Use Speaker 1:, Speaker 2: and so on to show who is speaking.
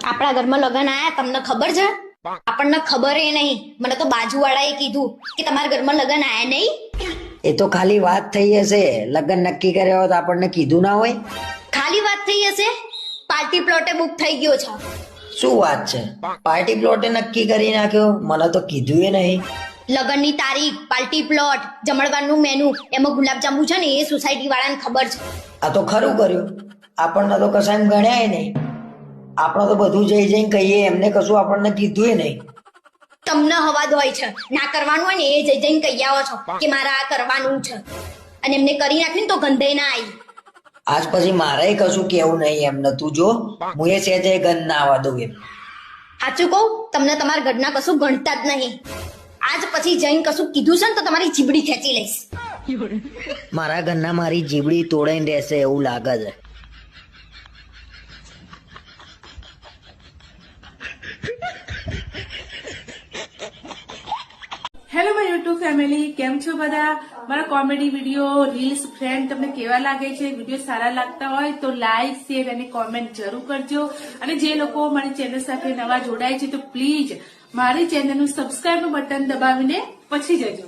Speaker 1: આપણા ઘરમાં લગન આયા તમને ખબર છે? આપણને ખબર એ નહીં. મને તો બાજુવાળાએ કીધું કે તમારા ઘરમાં લગન આયા નહીં.
Speaker 2: એ તો ખાલી વાત થઈ હશે. લગ્ન નક્કી કર્યા હોત આપણને કીધું ના હોય.
Speaker 1: ખાલી વાત થઈ હશે? પાર્ટી પ્લોટે બુક થઈ ગયો છે.
Speaker 2: શું વાત છે? પાર્ટી પ્લોટે નક્કી કરી નાખ્યો? મને તો કીધું એ નહીં.
Speaker 1: લગનની તારીખ, પાર્ટી પ્લોટ, જમણવારનું મેનુ, એમાં ગુલાબજાંબુ છે ને એ સોસાયટી વાળાને ખબર છે.
Speaker 2: આ તો ખરું કર્યું. આપણને તો કશાને ગણ્યા નહીં. આપણે તો બધું જઈ જઈને કહીએ, એમને કશું આપણને કીધું એ નહીં.
Speaker 1: તમને હવાદ હોય છે, ના કરવાનું હોય ને એ જઈ જઈને કહી આવો છો કે મારે આ કરવાનું છે, અને એમને કરી નાખ્યું તો ગંધે ના આવી.
Speaker 2: આજ પછી મારે કશું કેવું નહીં એમને. તું જો, હું એ સહેજે ગંધ ના આવવા દઉં એમ.
Speaker 1: સાચું કહું, તમને તમારા ઘરના કશું ગણતા જ નહીં. આજ પછી જઈને કશું કીધું છે ને તો તમારી જીબડી ખેંચી લઈશ.
Speaker 2: મારા ઘરના મારી જીબડી તોડાઈને રહેશે એવું લાગે છે.
Speaker 3: હેલો માય યુટ્યુબ ફેમિલી, કેમ છો બધા? મારા કોમેડી વિડીયો, રીલ્સ, ફ્રેન્ડ તમને કેવા લાગે છે? વિડીયો સારા લાગતા હોય તો લાઈક, શેર અને કોમેન્ટ જરૂર કરજો. અને જે લોકો મારી ચેનલ સાથે નવા જોડાય છે તો પ્લીઝ મારી ચેનલનું સબસ્ક્રાઇબ નું બટન દબાવીને પછી જજો.